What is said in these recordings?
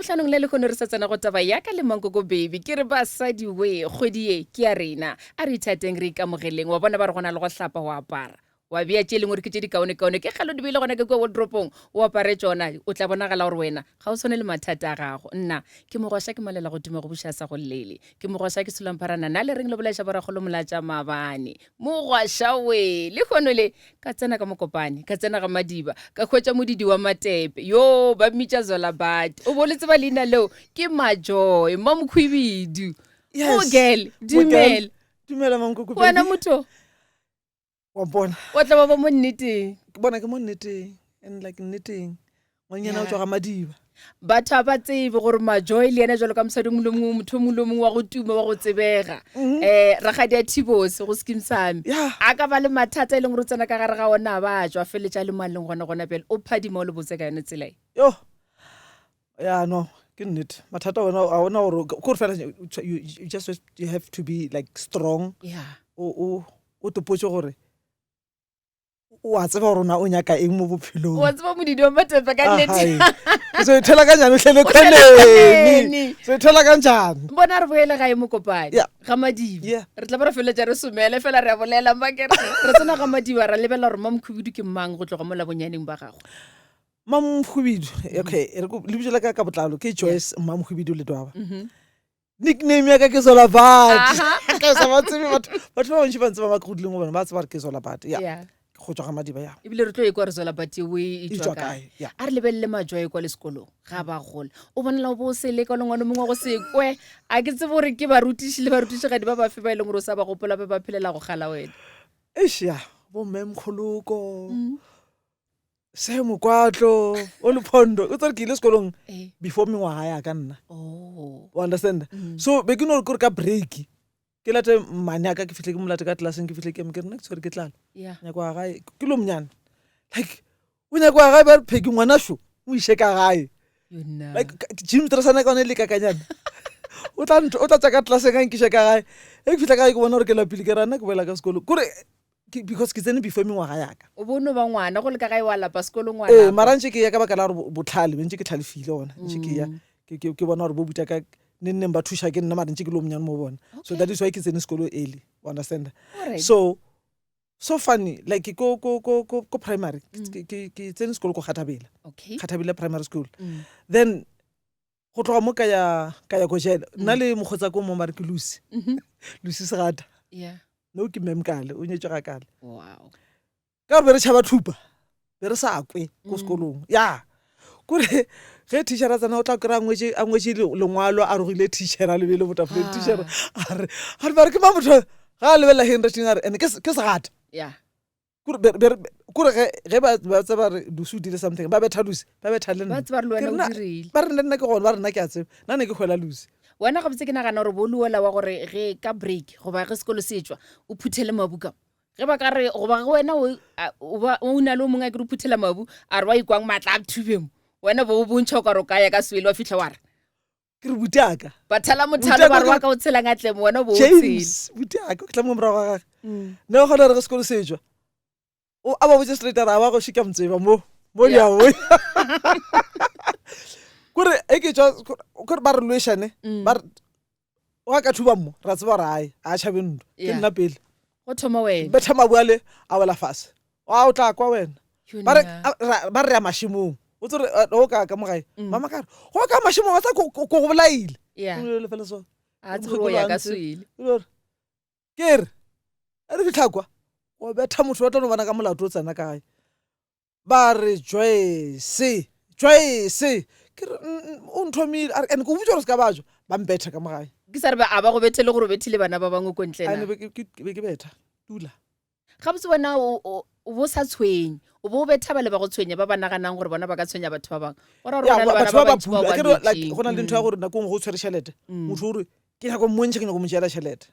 labotlhanong le le kgone re sa tsena go taba yaka le mankoko baby ke re basadi we kgwedi e ke ya rena a re ithateng re ikamogeleng wa bona ba re gona le go hlapa go apara wa bea tše leng gore ke tše dikaone-kaone ke kgalo di beile gona ke kwa wardropong o apare tsona o tla bonagala gore wena ga o tshwane le mathata a gago nna ke mogwasha ke malela go dimo go buša sa go lele ke mogwasha ke solampharana na le reng le bolaiša borakgolo molatša maabane mogwasha we le kgono le ka tsena ka mokopane ka tsena ga madiba ka hwetša modidi wa matepe yo ba mmitša zola bat o boletse ba leina leo ke majoy mamokgwibidu mogel dumela dumela mankoko wena motho wa bona o tla ba mo nneteng ke bona ke mo nneteng and like nneteng ngwanyana o tswa ga madiba batho ba ba tsebe gore majoy le ena jalo ka mosadi mongwe le mongwe motho mongwe le mongwe wa go tuma wa go tsebega ragadi a thibose go skim same a ka ba le mathata e leng gore o tsena ka gare ga ona ba tswa feletša le mang leng gona pele o phadima o le botse ka yone tselae yo ya no ke nnete mathata a ona gore kore fela you have to be like strong o topotse gore wa tseba gore ona o nyaka eng mo bophelong wa tseba modidi wa matepe ka nnete so ithela ka njani uhlele khoneni so ithela ka njani bona re boele ga e mo kopane ga madiba re tla ba re feletša re somele fela re a bolela makere re tsena ga madiba ra lebela gore mamokhubidu ke mang go tloga mo labonyaneng ba gago mamokhubidu okay le bitsela ka botlalo ke Joyce mamokhubidu le twaba nickname ya ka ke Zola Bat ka sa ba tsebe batho ba bantši ba ntse ba makgudileng go bona ba tseba ke Zola Bat go tswa ga madiba ya ebile re tlo e kwa re Zola Bat we e tswa kae a re lebelele majoy kwa le sekolong ga ba gola o bonela bo se le ka lengwana mongwe go sekwe a ke tsebe gore ke barutiši le barutišigadi ba ba fe ba e leng gore o sa ba gopola ba ba phelela go gala wena ya bo mmemkgoloko se mokwatlo o lephondo o tsare ke ile sekolong before mengwaga ya ka nna o understand so be ke no gore ka break ke late mane aka ke fihle ke molate ka tlaseng ke fihle ke ke nna ke tsore ke tlala nyako wa gae ke lo mnyana like o nyako wa gae ba re pheki ngwana sho o ishe ka gae like Jim Trasana ka ne le ka kanyana o tla tsa ka tlaseng ga nkishe ka gae e ke fihla ka ke bona gore ke lapile ke rana ke boela ka sekolo kore because ke tsene before mengwaga yaka o bono ba ngwana go le ka gae wa lapa sekolong ngwana marantse ke ya ka baka la gore botlhale bentse ke tlhalefile ona ntse ke ya ke bona gore bo buta ka nne ba thusha ke nna mara ntse ke lo mnyane mo bona so that is why ke tsene sekolo early understand so funny like ko primary ke tsene sekolo ko Kgathabela primary school then go tloga mo ka ya go jela nna le mogotsa ko mo mare ke Lucy Segata no ke memkale o nyetse ga kale ka be re tšhaba thupa be re sa kwe ko sekolong kore ge teacher a tsana o tla kry-a a ngwetse lengwalo a rogile teacher a lebele botafole teacher a re bare ke mamotho ga a lebelela handwriting a re ande ke Segata kore ge ba tseba re Lucy o dile something ba betha Lucy ba betha le nna ba re le nna ke gone ba re nna ke a tseba nna ne ke kgwela Lucy wena ga botse ke nagana gore boluola wa gore ge ka break goba ge sekolo se tswa o phuthele mabuka ge ba ka re goba ge wena o na le o mongwe a ke re o phuthela mabu a re wa ikwang matla a thubeng wena bo bontšha o ka re o kaya ka swele wa fitlha wa re ke re butiaka bathala mothalo ba re wa ka o tshelang a tlemo wena bo o tsele butiaka ke tla mo morago ga gage ne go le re sekolo se tswa o a ba botse straight a ba go shika mtseba mo diao kore e ke tswa kore ba re lwešane ba o ka thuba mo ra tseba re a tshabe ndo ke nna pele go thoma wena betha mabuale a wela fase o tla kwa wena ba re ya mashimong o tsore o ka mo gae mama ka re go ka mashimong wa tsa go bolaile le fela so a tsoro ya ka swele ke re re fitla kwa o betha motho wa tlo bona ka molato o tsena kae ba re Joyce ke o nthomile and go butsa re se ka bajo ba mbetha ka mo gae ke sa re a ba go bethele gore o bethile bana ba bangwe ko ntlena be ke betha dula ga botse wena o bo sa tshwenye o bo betha ba le ba go tshwenya ba ba naganang gore bona ba ka tshwenya batho ba bangwe gore bona le bana ba bantsi ba like go na le ntho ya gore nako go tshwere tšhelete motho gore ke nyako mmontšhe ke nyako mo tšela tšhelete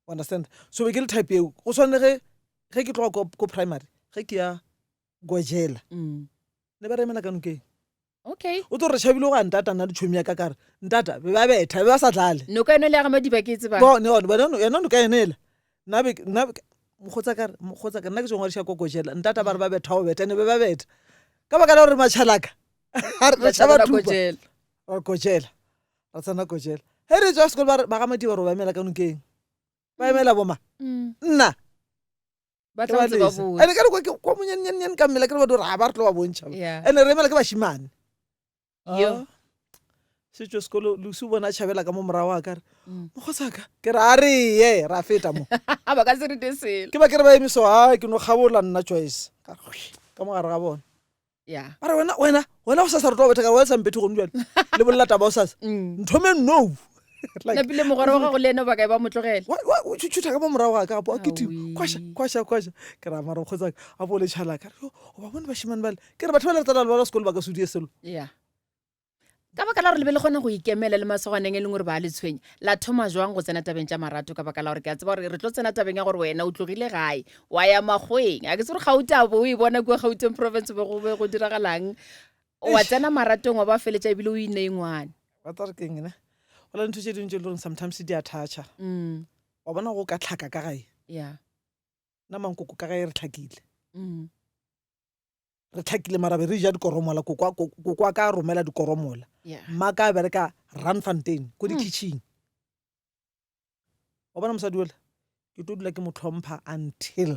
understand so be ke le type eo go tshwane ge ke tloga ko primary ge ke ya go jela ne ba re emela ka nokeng o tlo re tšhabile go a ntata nna ditšhomi ya ka kare ntata be ba betha be ba sa tlale noka eno le ya ga madiba ke tseba yona noka enela nna mogotsa ka nna ke tsongwadiša ko jela ntata ba re ba betha go betha ne be ba betha ka baka la gore matšhalaka re tšhaba thupa ra kotšela ra tsena kotšela he re tswa sekolo ba ga Madiba re ba emela ka nokeng ba emela boma nna ba tla tseba botse. ene ka re kwa monyenyenyen ka mmela ke re ba dira ba re tlo ba bontšha ene re emela ke bašimane yo setswe sekolo lusi bona tšhabela ka mo morago a kare mogotsaka ke re a re ye ra feta mo ba ka se rete selo ke ba ke re ba emiso a ke no kgabola nna choice ka mogare ga bona ya a re wena o sa sa re tlo betha ka wa sampethe go njwale le bolla taba o sa nthome no napile mogware wa gago le ene ba kae ba motlogela o tšhutha ka mo morago ga ka gapo a ketimo kwasha ke ra mara mogotsaka a bo le tšhala ka re o ba bone bašimane bale ke re batho ba le retala le bala sekolo ba ka se die selo ya ka baka la gore le be le kgona go ikemela le masogwaneng e leng gore ba le tshwenya la thoma jwang go tsena tabeng tša marato ka baka la gore ke a tseba gore re tlo tsena tabeng ya gore wena o tlogile gae wa ya magweng a ke se gore gautabo o e bona kua Gauteng province be go diragalang wa tsena maratong wa ba feletša ebile o ine ngwane ba tsa re keng ne go la ntho tše dingwe tše le gore sometimes di a thatša wa bona go ka tlhaka ka gae ya nna mankoko ka gae re tlhakile re tlhakile mara be re ja dikoromola kokwa ka romela dikoromola mma ka bereka Randfontein ko di-kitchen wa bona mosadi ola ke tlo dula ke mo tlhompha until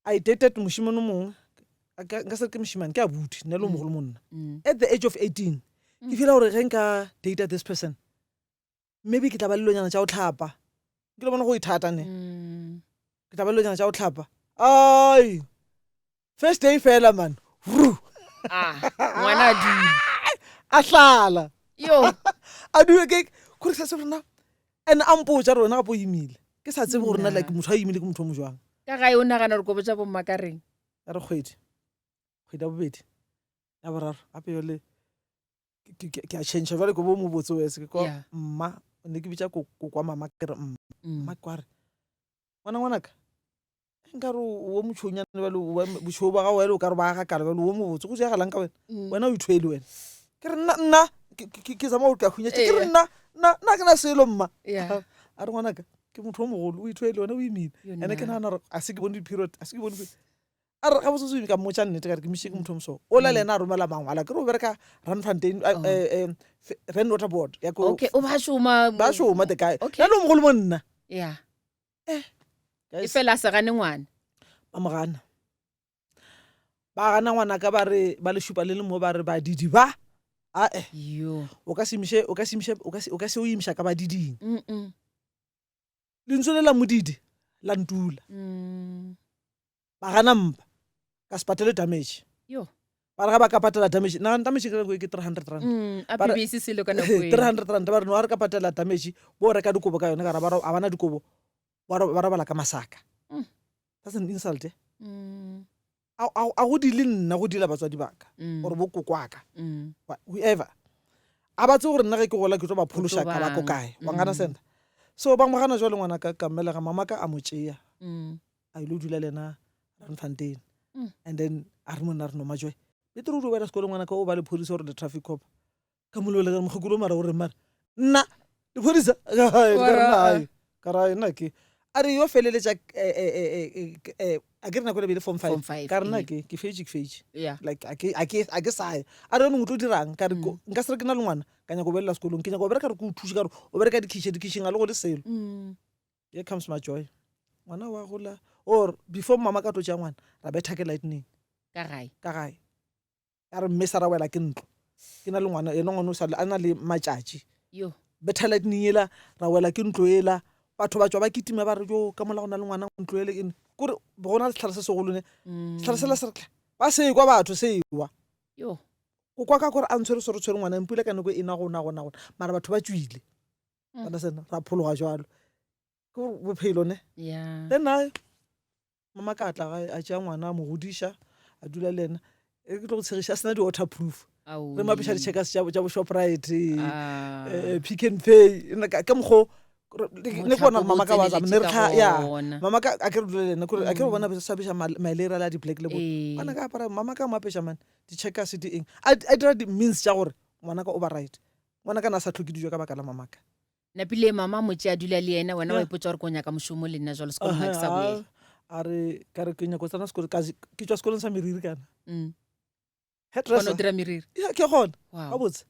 I dated mošimane mongwe nka se ke mošimane ke abuti nne le mogolo monna at the age of 18 ke fela gore ge nka data this person maybe ke tla ba lelonyana tša go tlhapa ke le bona go ithata ne ke tla ba lelonyana tša go tlhapa ai first day fela man ngwana a dule a hlala yo a dule ke kore sa se rona and a mpotsa rona gapo o imile ke sa tsebe gore nna like motho a imile ke motho o mo jwang ka gae o nagana gore kobo tša bomma ka reng ya re kgwedi ya bobedi ya boraro gape yole ke a change jale ko bo mo botse wese ke kwa mma ne ke bitsa ko kwa mama ke re mma kwa re ngwanaka nkare o motšhonyane bale bošoo ba gago ele o ka re ba ga kale bale o mo botse go jagalang ka wena o ithwele wena ke re nna ke zama o tla hunyetše ke re nna ke na selo mma a re ngwanaka ke motho o mogolo o ithwele wena o imile ene ke nagana gore a se ke bone di-period a se ke bone a re ga botse se ka mmotša nnete ka re ke miše ke motho o moso o la le ena a romela mangwala ke re o bereka Randfontein Rand Water Board o ba šoma the guy ya le o mogolo mo nna e fela a se gane ngwana ba mogana ba gana ngwana ka ba re ba le šupa le le mo ba re ba didi ba o ka se o imiša ka ba diding lentswe le la modidi la ntula ba gana mpa ka se patele damage ba re ga ba ka patela damage na damage ke 300 rand a BBC selo ka nako e 300 rand ba re no a re ka patela damage bo reka dikobo ka yone ka ra ba bana dikobo ba bala ka masaka that's an insult a go di le nna go dila batswadi baka gore bo kokwaka whoever a batse gore nna ge ke gola ke tlo ba phološa ka ba ko kae wa ngana senda so ba mogana jwa le ngwana ka melega mama ka a mo tšea a ile dula lena Randfontein and then a re monna re no majwe bete re wena sekolo ngwana ka o ba le police gore le traffic cop ka molole ga mogolo mara gore mara nna le police ka ra nna ke a re yo feleletša a ke re nako le bele form 5 ka re nna ke fetše like a ke saye a re yone ngotlo dirang ka re nka se re ke na le ngwana ka nyako belela sekolong ke nyako bereka re ko thuše ka re o bereka dikhišeng a le go le selo here comes my joy ngwana wa gola or before mama ka tlo tšea ngwana ra betha ke lightning ka gae ya re mme sa ra wela ke ntlo ke na le ngwana ena ngwana o sa a na le matšatši betha lightning ela ra wela ke ntlo ela batho ba tswa ba kitima ba re jo ka mola go na le ngwana ntlo ele ene kore go na le setlhare se segolo ne setlhare se la se re ba se kwa batho se wa go kwa ka gore a ntshwere tshwere ngwana mpule ka nako ena gona mara batho ba tswile bana sena ra phologa jalo ke bophelo ne then nae mama ka tla ga a tšea ngwana a mo godiša a dula le ena e ke tlo go tshegiša a sena di-waterproof re mapiša di-checkers tša bo Shoprite Pick n Pay ka mokgo ne bona mama ka batsa ne re mama ka a ke re dula le ena a ke re bona sa beša malaria la di-black label bana ka apara mama ka mapeša man di-checkers di eng a dira di-means tša gore ngwana ka override ngwana ka na sa tlhoke dijo ka baka la mamaka napile mama motse a dula le ena wena wa ipotsa gore ko nyaka mošomo le nna jalo sekolong ga ke sa boela a re ka re ke nyako tsana sekolo ke tswa sekolong sa meriri kana kgona o dira meriri Yeah, ke gona Wow. ga botse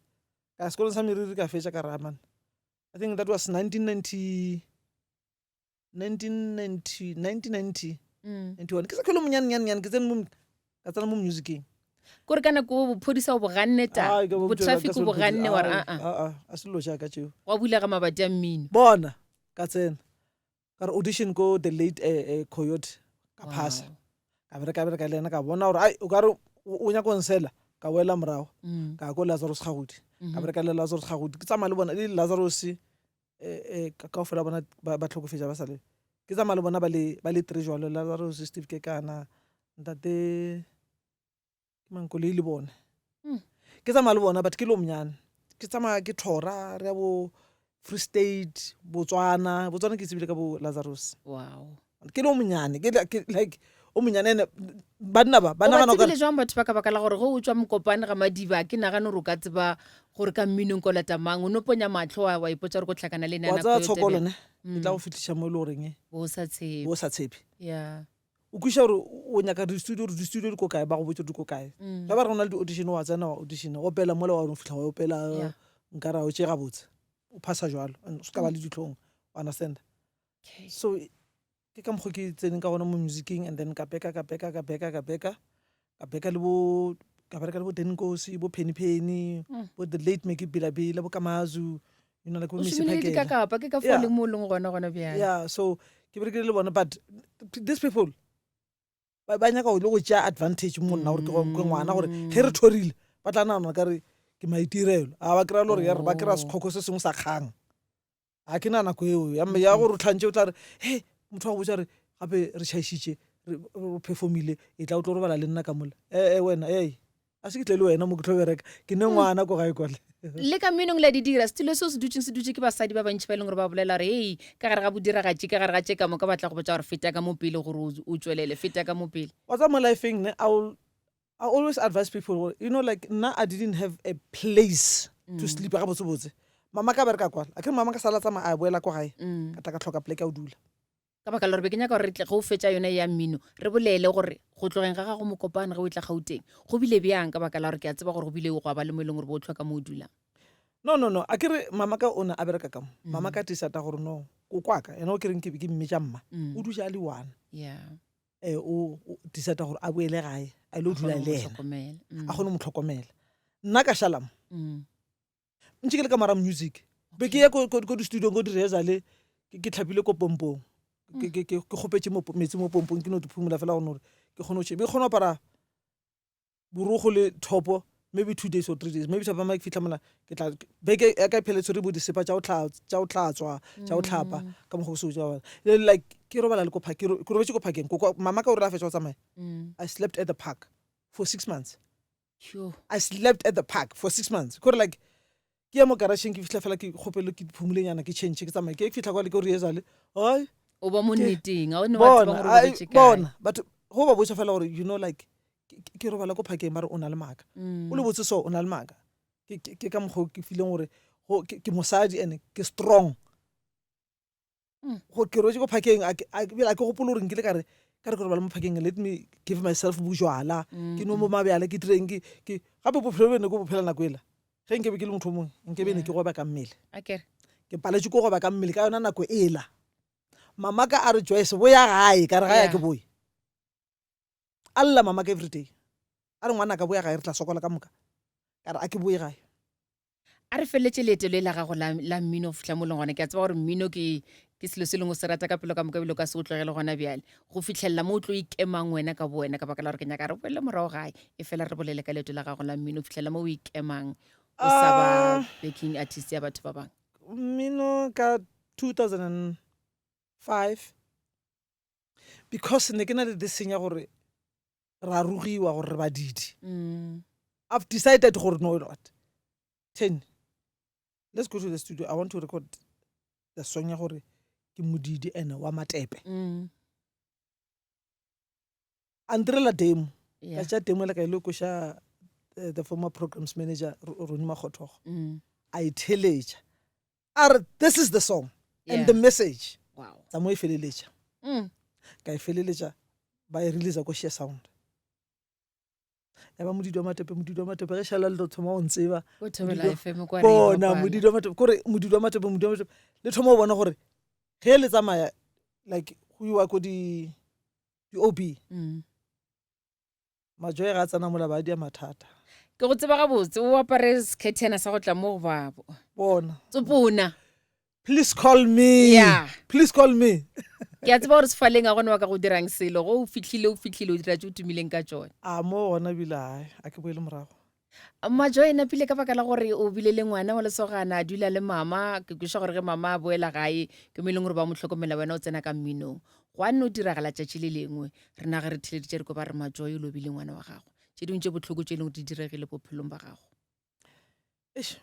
ka sekolong sa meriri ka fetša ka raman. I think that was 1990 1990 91 ke sa tlhole monyanenyaneyane ke ka tsena mo musiceng. kore ka nako bophodisa o boganne ta Ai, ka bo botraffic o boganne wa re a selo jaaka tšeo wa bula ga mabati a mmino bona ka tsena ka re audition ko the late Coyote ka phasa ka bereka le ena ka bona gore ai o ka re o nyaka go nsela ka wela morago ka ko Lazarus Gagodi ka bereka le Lazarus Gagodi ke tsamaya le bona le Lazarus ka ofela bona ba tlhokofetša ba sa le ke tsamaya le bona ba le tre jalo Lazarus Steve Kekana ntate ke Mankoloi le bone ke tsamaya le bona but ke le monyane ke tsamaya ke thora re ya bo Free State Botswana ke tsebile ka bo Lazarus wow ke le monyane ke like o monyane ene banna ba o tsebile jwang batho ba ka baka la gore go o tswa mokopane ga madiba ke nagane gore o ka tseba gore ka mminong ko latamang o ne ponya matlho wa ipotsa gore go tlhakana le wa tsa tshokolone e tla go fitlhisha mo e le goreng bo sa tsebe o sa tshepe yeah o kwisha gore o nyaka di-studio di ko kae ba go botse di ko kae ga ba re go na le di-audition wa tsena wa audition o pela mola wa no fitlha wa opela nkara o tše gabotse o phasa jalo o se ka ba le ditlhong o understand so ke ka mokgwa ke tseneng ka gona mo musicing and then ka beka le bo Denkosi bo Penny bo the late Maggie Bilabila bo Kamazu you know like bo Missy Phakela ke ka kapa ke ka fole mo leng gona bjang yeah so ke berekile le bona but these people ba nyaka go le go tšea advantage mo nna gore ke ngwana gore ge re thorile ba tla nana ka re ke maitirelo a ba kry-a le gore ya re ba kry-a sekgoko se sengwe sa kgang a ke na nako eo ya gore o tlhantse o tla re he motho wa botsa re gape re šaišitše re performile e tla o tlo robala le nna ka mola wena a se ke tle le wena mo ke tlo bereka ke ne ngwana ko gae kwale le ka mminong la di dira setilo seo se dutse ke basadi ba bantšhi ba e leng gore ba bolela gore hei ka gare ga bodiragatši ka gare ga tše ka moka batla go botsa gore feta ka mo pele gore o tswelele feta ka mo pele wa tsa mo lifeng ne I always advise people you know like nna I didn't have a place to sleep ga botsebotse mama ka bereka kwala a ke mama ka sala tsamaya a boela ko gae ka tla ka tlhoka pleke ya o dula ka baka la gore be ke nyaka gore re tle go fetša yone ya mmino re bolele gore go tlogeng ga gago mokopane ge o tla gauteng go bile bjang ka baka la gore ke a tseba gore go bile go ba le mo e leng gore bo o tlhoka mo o dulang no a ke re mama ka o ne a bereka ka mo mama ka tisata gore no ko kwaka ena o ke reng ke mmetša mma o dutša a le one o tisata gore a boele gae a ile o dula le ena a kgone mo tlhokomela nna ka šalamo ntse ke le ka mara music be ke ya ko di-studio ko di-resa le ke tlhapile ko pompong ke kgopetse metsi mo pompong ke no diphumula fela gone gore ke kgone o be kgone o apara borogo le thopo maybe 2 days or 3 days maybe thapa ma ke fitlha mola ke tla beke ya ka ipheletse re bo disepa tša o tlhatswa tša o tlhapa ka mokgwa boseo tša like ke robala le ko park ke robetse ko parkeng mama ka o re a fetša o tsamaya I slept at the park for 6 months I slept at the park for 6 months kore like ke ya mo garasheng ke fitlha fela ke kgopelo ke phumulenyana ke change ke tsamaya ke fitlha kwa le ke o reezale ai o ba mo nneteng a o ne wa tseba gore o botse kae bona but go ba botsa fela gore you know like ke robala ko phakeng ba re o na le maaka o le botse so o na le maaka ke ka mokgwa ke fileng gore ke mosadi and ke strong go ke roetse ko phakeng a ke gopola gore nkile ka re robala mo phakeng let me give myself bojwala ke no mo mabjale ke direng ke gape bophelo bene ko bophela nako ela ge nkebe ke le motho mongwe nkebe ne ke goba ka mmele ke paletše ko goba ka mmele ka yona nako ela mama ka a re Joyce bo ya gae ka re ga ya ke boye alla mama ka everyday a re ngwana ka boya gae re tla sokola ka moka ka re a ke boye gae a re feletse leetelo e la gago la mmino fitlha mo leng gona ke a tseba gore mmino ke selo se leng o se rata ka pelo ka moka bile ka se o tlogele gona bjale go fitlhelela mo o tlo ikemang wena ka bowena ka baka la gore ke nyaka re boele morago gae e fela re bolele ka leeto la gago la mmino fitlhelela mo o ikemang o sa ba backing artist ya batho ba bangwe mmino ka 2005 because ne ke na le desenya gore ra rugiwa gore re badidi I've decided gore no what 10 let's go to the studio I want to record the song ya gore ke modidi ene wa matepe Andrela demo ka tša demo le ka ile koša the former programs manager Roni Magothogo a itheletša are this is the song and the message tsa mo e feleletša ka e feleletša ba e release ko Share Sound ya ba modidi wa matepe ge šala le tlo thoma o ntseba Ko Thobela FM kwa re bona bapala. modidi wa matepe kore modidi wa matepe le thoma o bona gore ge le tsamaya like go iwa ko di-OB majoe ga a tsena mola ba dia mathata Ke go tseba gabotse o apare sketena sa go tla mo go babo. bona Tsopona. please call me Yeah. please call me Ke a tseba gore sefaleng a gone wa ka go dirang selo go o fitlhile o dira tse o tumileng ka tsone. a mo gona bile a ke boele morago Majo ena pile ka baka la gore o bile le ngwana wa lesogana a dula le mama ke kweša gore ge mama a boela gae ke mo e leng gore ba mo tlhokomela wena o tsena ka mminong go a nne o diragala tšatši le lengwe re na ge re theleditše re ko ba re Majo o lobile ngwana wa gago tše dingwe tše botlhoko tše e leng gore di diregile bophelong ba gago.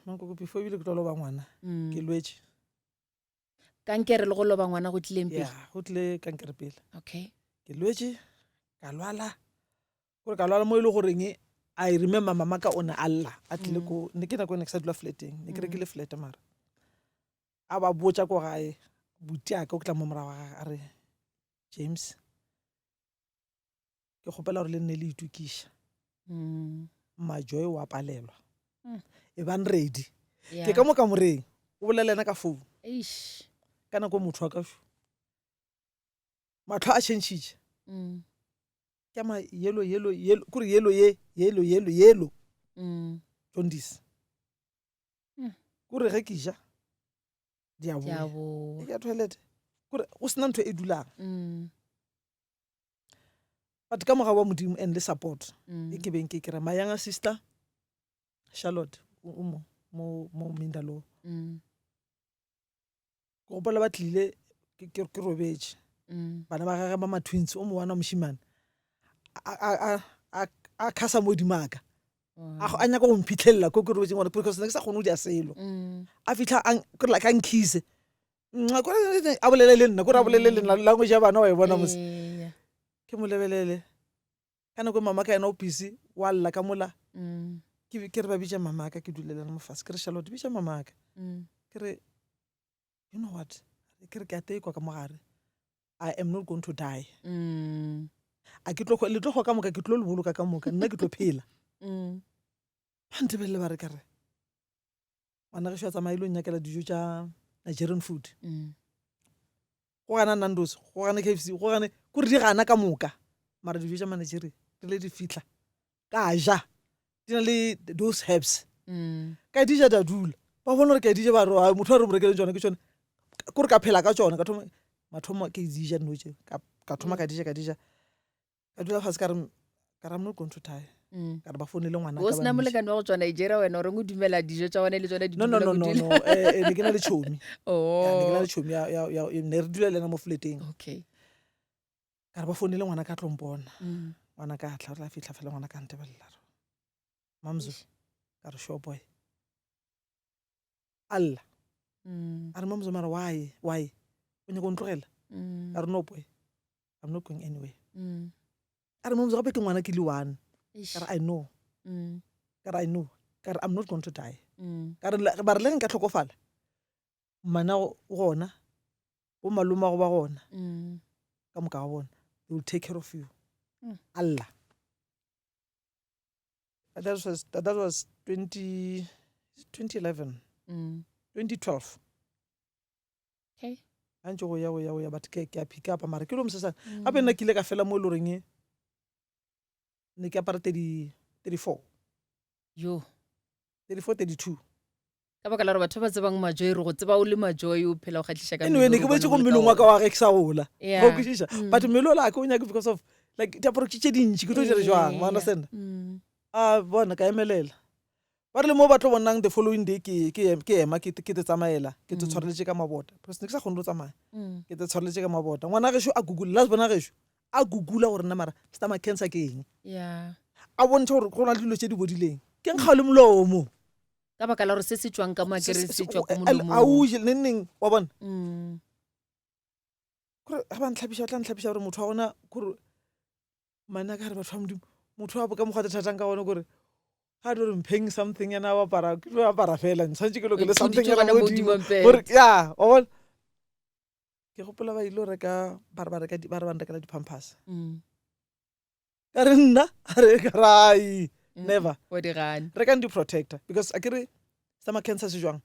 mankoko before ebile ke tlo loba ngwana ke lwetse Kankere le go loba ngwana go tlileng ya pele. go tlile kankere pele Okay. ke lwetse ka lwala gore ka lwala mo e le goreng I remember mama ka one a lla a tlile ko ne ke nako ne ke sa dula flateng ne ke rekile flat mara a ba botsa ko gae buti aka o tla mo morago a re James ke kgopela gore le nne le itukiša Majoe wa palelwa e ban ready ke ka mo ka moreng o bolela ena ka phone Eish. ka nako motho wa ka matlho a changile ke ma yellow kore yellow jaundice kore ge ke ja di a boya ke a toilet kore go sena ntho e dulang but ka moga wa modimo and le support e ke beng ke kry my younger sister Charlotte mo Mindalo go gopola ba tlile ke robetse bana ba gage ba ma-twins o mo wana moshimane a khasa mo dimaka a nyaka go mphitlhelela ko ke robetseng gone because ne ke sa kgone go dia selo a fitlha kore like a nkhise a bolele le nna kore a bolele le nna language ya bana wa e bona mose ke mo lebelele ka nako mama ka ena o busy wa lla ka mola ke re ba bitša mamaka ke dulelana mo fase ke re Charlotte bitša mamaka ke re you know what ke re ke a tekwa ka mogare I am not going to die a ke tlo le tlo go ka moka ke tlo le boloka ka moka nna ke tlo phela ba ntebelele ba re ka re ngwana ge šwa tsamaile o nyakela dijo tša Nigerian food go gana Nando's go gana KFC go gane kore di gana ka moka mara dijo tša Nigeria di le di fitlha ka ja di na le those herbs ka dija da dula ba bona gore ke dija ba re motho a re mo rekele tsone ke tsone kore ka phela ka tsone ka thoma mathomo ke dija noje ka thoma ka dija ka dula fase ka re I'm not going to die ka re ba founele ngwana o sena molekane wa go tswa Nigeria wena o reng o dumela dijo tša bone le tsone di no ne ke na le tšhomi ne ke na le tšhomi ne re dula le ena mo fleteng okay ka re ba founele ngwana ka tlompona ngwana ka tla re la fitlha fela ngwana ka ntebelela Mamzo ka re sure boy alla a re Mamzo mara why o nyaka o ntlogela a re no boy I'm not going anywhere a re Mamzo gape ke ngwana ke le one ka re I know ka re I'm not going to die ka re ba re le nka tlhokofala mana gona bo maloma go ba gona ka moka ga bona they will take care of you alla that was 2011 2012 okay a ntse go ya but ke a pick up mara ke lo mosesane gape nna ke ile ka fela mo e le goreng ne ke apara 34 yo 32 ka baka la gore batho ba tsebang Majoe re go tseba o le Majoe o phela o kgatlhiša ka anyway ne ke boetse go mmelong wa ka wa ge ke sa gola Yeah. go kwešiša but mmelo la ka o nyaka because of like diaparo tše dintši ke tlo dire jwang wa understand a bona ka emelela ba re le mo ba tlo bonang the following day ke ema ke te tsamaela ke te tshwareletse ka mabota because ne ke sa kgone go tsamaya ke te tshwareletse ka mabota ngwana gešo a google last bona gešo a googula gore nna mara stomach cancer ke eng yeah a bontsha gore go na le dilo tše di bodileng ke nkgao le molomo ka baka la gore se se tswang ka makere se tswa ko a molomong uje neng wa bona kore ga ba ntlhapiša tla ntlhapiša gore motho wa gona kore mana ka re batho ba modimo motho wa ka mokgwa thatang ka gone kore ga di re mpheng something yana wa para ke tlo apara fela ntshwantse ke lokele something yana modimo gore ya wa bona ke gopola ba ile reka ba re ba rekela di-pampers ka re nna a re karai never wa di gana re ka di-protector because a kere sa ma-cancer se jwang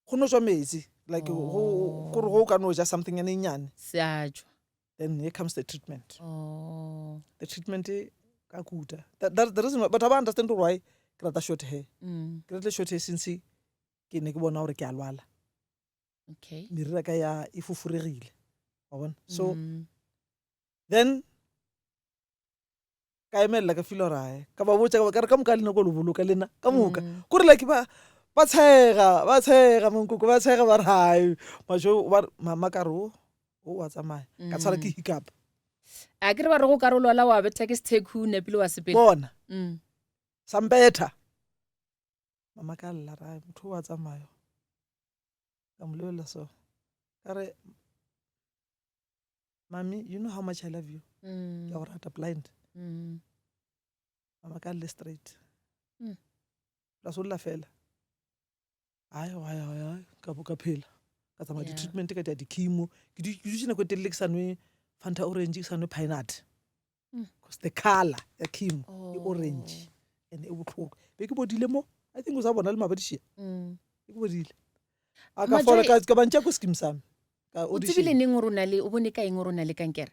go no jwa metsi like kore go o ka no ja something ene nyane se a jwa then here comes the treatment oh the treatment ka kuta the reason why, but I understand why ke rata short hair ke rata short hair since ke ne ke bona gore ke a lwala okay meriri ka ya e fofuregile wa bona so then ka emelela ka feel gore ka ba botsa ka re ka moka lena ko lo boloka lena ka moka kore like ba tshega monkoko ba tshega ba re hae majo mama ka re o wa tsamaya ka tshwara ke hiccup a ke re ba re go ka re lwala wa betha ke setheko o nepile wa sepele bona sampetha mama ka lla ra motho wa tsamaya ka mo lebelela so ka re mami you know how much I love you ke go rata blind mama ka lle straight la solla fela ai ka boka phela ka tsamaya di-treatment ka tia di-chemo ke dutse nako e telele ke sa nwe Fanta orange ke sa nwe pinut because the color ya chemo e orange and e botlhoko be ke bodile mo I think o sa bona le mabadišia ke bodile a ka fola ka bantša ko scheme same o tsebile neng gore o bone ka eng gore o na le kankere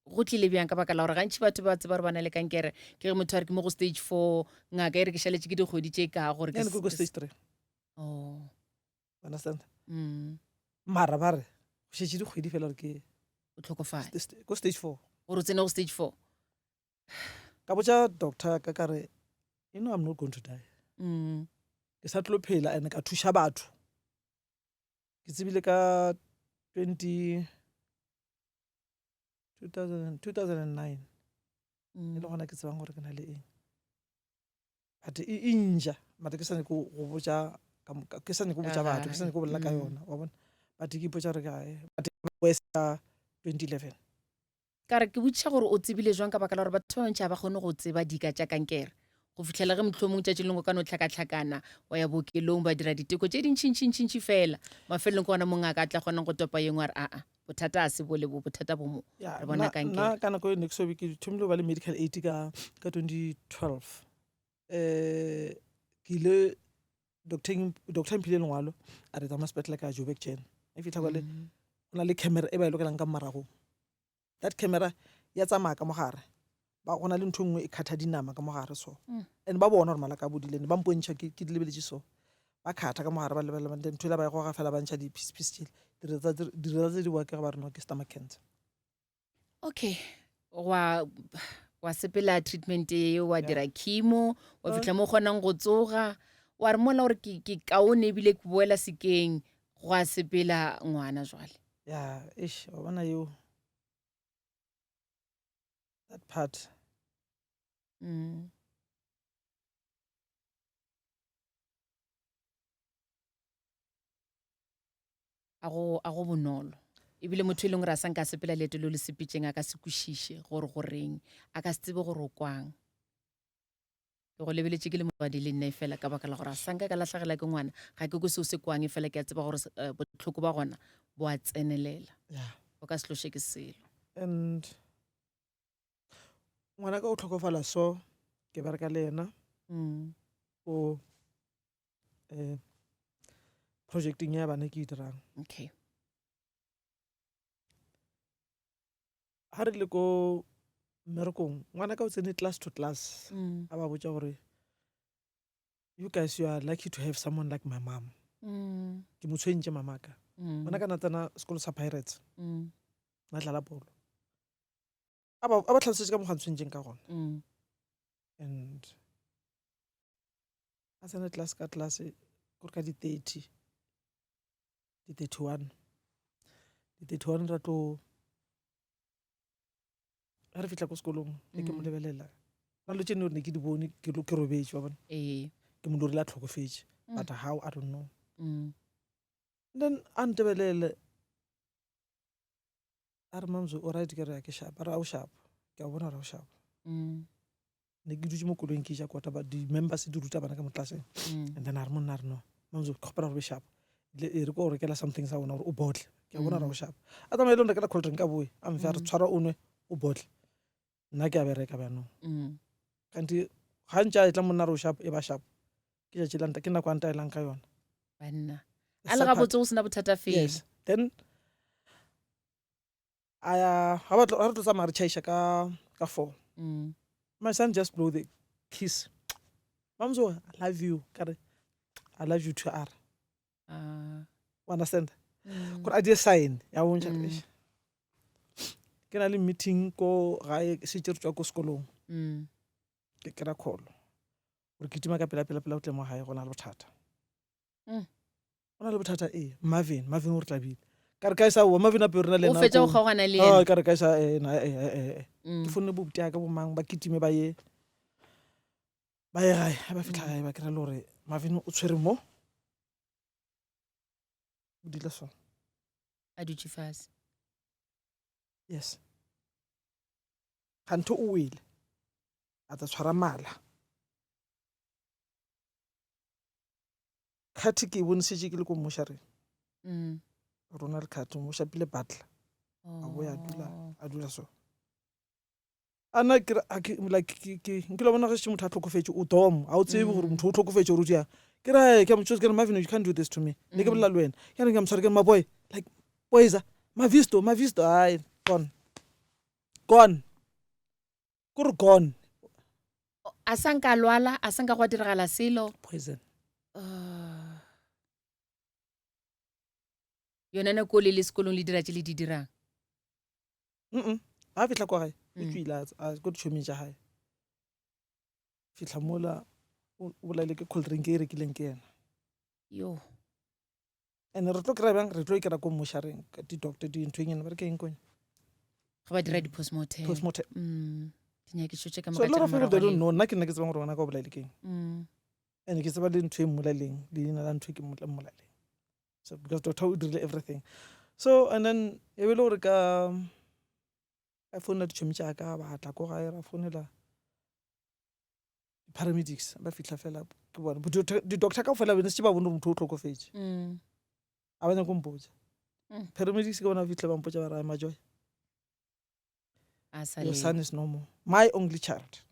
go tlile bjang ka baka la gore gantši batho ba tseba gore ba na le kankere ke ge motho a re ke mo go stage 4 ngaka e re ke šaletše ke dikgwedi tše ka gore ke go stage 3 oh understand mara ba re go šetše dikgwedi fela gore ke o tlhokofale ko stage 4 gore o tsene go stage 4 ka botša doctor ka re you know I'm not going to die ke sa tlo phela and ka thuša batho ke tsebile ka 2009 e le gona ke tsebang gore ke na le eng but e nja mara ke sa ne go botša batho ke sa ne go bolela ka yona wa bona but ke ipotša gore but westa 2011 ka re ke botšiša gore o tsebile jwang ka baka la gore batho ba bantši ga ba kgone go tseba dika tša kankere go fitlhela ge mohlomong tšatši lengwe ka no tlhakatlhakana wa ya bookelong ba dira diteko tše dintšintšintšintši fela mafelelong ke gona mongaka a tla kgonang go topa yengwe a re aa bothata a se bole bothata bo mo re bona kankere nna ka nako e ne ke sobe ke thomile go ba le medical aid ka 2012 ke ile doctor mphile lengwalo a re tsamaya sepetlele ka Joburg Jen e fitlha kwa le go na le camera e ba e lokelang ka mmaragong that camera ya tsamaya ka mogare ba gona le ntho nngwe e khatha dinama ka mogare so and ba bona gore malaka a bodile ba mpontšha ke di lebeletše so ba khatha ka mogare ba lebelela ntho ile ba e goga fela ba ntšha di-piece tšele direla tse di bua ke ga ba re no ke stomach cancer okay wa sepela treatment e wa dira chemo wa fitlha mo kgonang go tsoga wa re mola gore ke kaone ebile ke boela sekeng go a sepela ngwana jwale ya ish wa bona yo that part a go bonolo ebile motho e leng gore a sanka sepela leeto le le sepitšeng a ka se kwešiše gore goreng a ka se tsebe gore o kwang ke go lebeletše ke le motswadi le nna fela ka baka la gore a sanka ka latlhagela ke ngwana ga ke ko seo se kwang fela ke a tseba gore botlhoko ba gona bo a tsenelela o ka se tloše ke selo and ngwana ka o tlhokofala so ke bereka le ena o projecting ya bana ke e dirang okay ha re le ko mmerekong ngwana ka o tsene class to class a ba botša gore you guys you are lucky to have someone like my mom ke mo tshwentše mamaka bona ka na tsena sekolo sa Pirates na dlala bolo a ba tlhalosetse ka mokgwa tshwentšeng ka gona and a tsena class ka class gore ka di-31 ra tlo ga re fitlha ko sekolong e ke mo lebelela ba lo tsene gore ne ke di bone ke robetse wa bona ke mo lorile a tlhokofetse but how I don't know then a ntebelele a re mamzo o right ke re ya ke shapa ra o shapa ke a bona ra o shapa ne ke dutse mo kolong ke ja kota ba di-members di ruta bana ka mo tlaseng and then a re monna a re no mamzo ke kgopela gore be shapa e re ko rekela something sa bona gore o botle ke a bona ra o shapa a tsamaye le o rekela cold drink ka boe a mfe a re tshwara o nwe o botle nna ke a bereka bjanong kanti ga ntša e tla monna re o sharp e ba sharp ke tšatši lanta ke nako anta elang ka yona banna a le ga botse go sena bothata fela yes then ga re tlo tsamaya re tšhaiša ka 4 my son just blow the kiss mamso I love you kare I love you too are you understand gore a di sign ya bontšha ke na le meeting ko gae se tše re tswa ko sekolong ke kera call gore ke tima ka pela o tle mo gae go na le bothata go na le bothata Marvin o re tlabile ka re ka isa wa Marvin a pe re na le o fetša go kgaogana le yena ka re ka isa ke fonne bobute ka bo mang ba kitime ba ye gae ba fitlha gae ba kera le gore Marvin o tshwere mo o dile so a dutše fase yes kgantho o wele a tsa tshwara mala kgati ke bonesetse ke le ko mošareng rona le kgati mo shapile batla a boya a dula so ana ke nkile bona ge se motho a tlhokofetse o dom a o tsebe gore motho o tlhokofetse o rutia ke ra ke mo ke Marvin you can't do this to me ne ke bolela le wena ke re ke mo tshware ke my boy like boys mavisto ai gone kore gone a sanka lwala a sanka go diragala selo poison yona ne ko le sekolong le dira tse le di dirang a fitla kwa gae o tswila a go tšhomi tša gae fitla mola o bolaile ke cold drink e rekileng ke yena yo and re tlo kry bang re tlo ikera ko mošareng ka di-doctor di ntho engene ba re ke eng kone ga ba dira di-postmortem dinyakišo ka so a lot of people they don't know nna ke nna ke tsebang gore wona ka o bolaile keng and ke tseba le ntho e molaleng leina la ntho e ke molaleng so because doctor o dirile everything so and then e be le gore ka founela ditšhomi tša ka ba tla ko gae ra founela paramedics ba fitla fela ke bona di-doctor ka fela bene se ba bone motho o tlhokofetse a banya ko mpotsa paramedics ke bona fitla ba mpotsa ba ra Majoy your son is normal my only child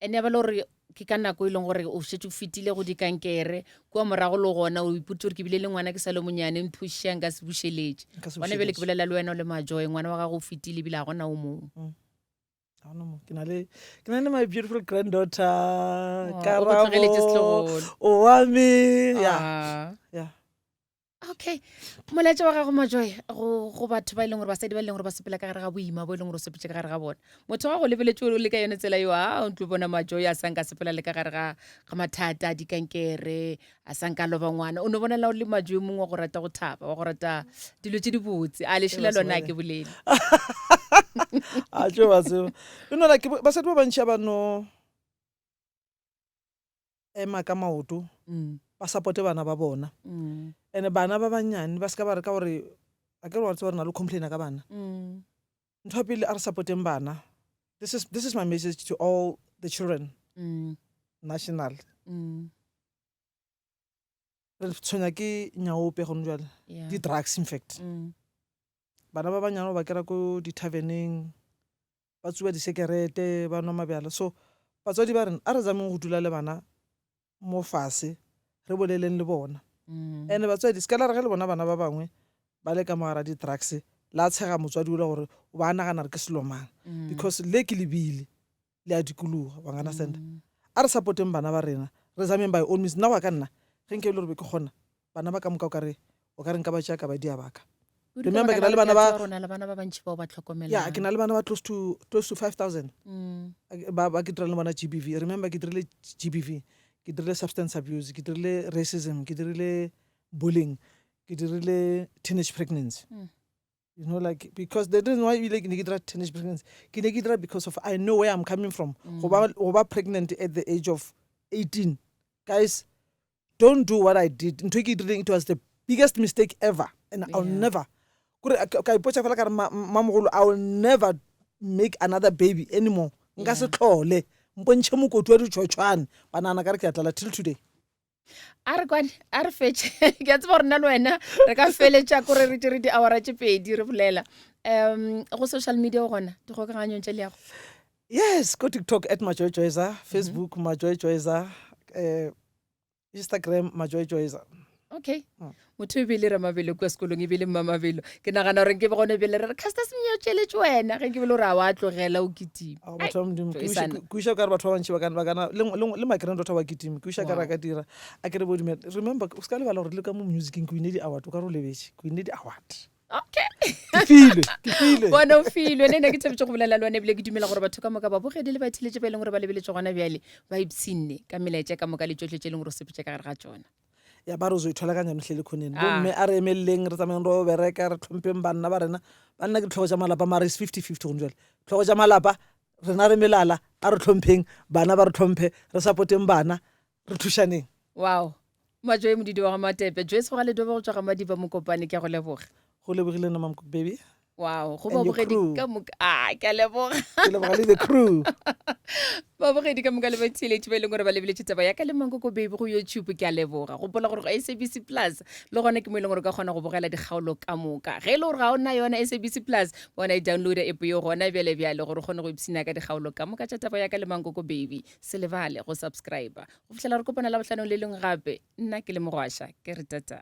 ene ba le gore ke ka nako e leng gore o šetse o fetile go dikankere kua morago le gona o iputse gore ke bile le ngwana ke sa le monyane nthušang ka se bušeletše gona bele ke bolela le wena o le Majoy ngwana wa gago o fetile ebile a gona o mongwe ke na le my beautiful granddaughter Karabo o wa me yeah okay molaetša wa gago Majoy go batho ba e leng gore basadi ba e leng gore ba sepela ka gare ga boima bo e leng gore o sepetse ka gare ga bona motho wa go lebeletse o le ka yone tsela yo o ntlo bona Majoy a sanka sepela le ka gare ga mathata a dikankere a sanka loba ngwana o ne bonela o le Majoy mongwe wa go rata go thapa wa go rata dilo tse di botse a lešhela lona ke bolele a tšo ba tseo basadi ba bantšhi ba no ema ka maoto ba supporte bana ba bona and bana ba banyane ba ska ba re ka gore a ke re wa tseba re na le complain ka bana ntho ya pele a re supporteng bana this is my message to all the children national re tshwenya ke nyaope gone jwale di-drugs in fact bana ba banyane ba kera ko di-taverneng ba tsuba disekerete ba nwa mabjala so batswadi ba rena a re zameng go dula le bana mo fase re boleleng le bona and batswadi se ka la re ge le bona bana ba bangwe ba le ka mogara di-drugs la tshega motswadi o le gore o ba nagana re ke selomang because le ke lebile le a dikologa wa understand a re supporteng bana ba rena re zameng by all means nna wa ka nna ge nke e le gore be ke kgona bana ba ka moka o ka re nka ba tšea ka ba dia baka remember ke na le bana ba bantši bao ba tlhokomela ya ke na le bana ba close to 5,000 ba ke dira le bona GBV remember ke dirile GBV ke dirile substance abuse ke dirile racism ke dirile bullying ke dirile teenage pregnancy you know like because the reason why we like ke dira teenage pregnancy ke dira because of I know where I'm coming from go ba pregnant at the age of 18 guys don't do what I did it was the biggest mistake ever and I'll never I will never make another baby anymore nka se tlhole mpontšhe mokoti wa ditšhotšhwane banana ka re ke atlala till today a re fetše ke a tseba gorena le wena re ka feletša kore re tere di-houra tše pedi re bolela go social media o gona dikgokaganyong tše le yago Yes, go TikTok at Majoy Joyza, Facebook Majoy Joyza, Instagram Majoy Joyza. Okay. Motho e bile Ramabelo kwa sekolong e bile Mamabelo. Ke nagana gore ke be gone bele re Caster Semenya o tšheletse wena ge ke bele gore a wa tlogela o kitima. Batho ba modimo ke wiša ka re batho ba bantši ba kana le my granddaughter wa kitimi ke wiša ka re ka dira a ke re bodime remember o ska lebala gore le ka mo musicing ke winne di-award o ka re o lebetse ke winne di-award Okay. ke filwe Bona o filwe nne ke tshebetse go bolela le wena ebile ke dumela gore batho ka moka ba bogedi le ba thiletse ba e leng gore ba lebeletse gona bjale ba ipsinne ka melaetša ka moka le tsotlhe tse e leng gore o sepetse ka gare ga tsona. ya ba re o zo ithola ka nyane hle le khonene bomme a re emeleleng re tsamayeng re o bereka re tlhompheng banna ba rena banna ke ditlhogo tša malapa mara is 50-50 gone jale tlhogo tša malapa rena re melala a re tlhompheng bana ba re tlhomphe re support-eng bana re thušaneng. Wow, Majoy Modidi wa ga Matepe Joyce go ga le doba go tswa ga Madiba Mokopane ke a go leboga. Go lebogile na mam baby. Wow, go babogedi ka moka ke a leboga. Ke leboga le the crew. Babogedi ka moka le ba tsheletše ba e leng gore ba lebeletse taba ya ka le Mankoko Baby go YouTube ke a leboga. Gopola gore go SABC Plus le gona ke mo e leng gore ka kgona go bogela dikgaolo ka moka. Ge le gore ga o nna yona SABC Plus bona e download app yo gona bjale bjale gore o kgone go ipsina ka dikgaolo ka moka tša taba ya ka le Mankoko Baby. Se lebale go subscribe. Go fitlhela re kopana la botlhanong le leng gape nna ke le Mogwasha ke re tata.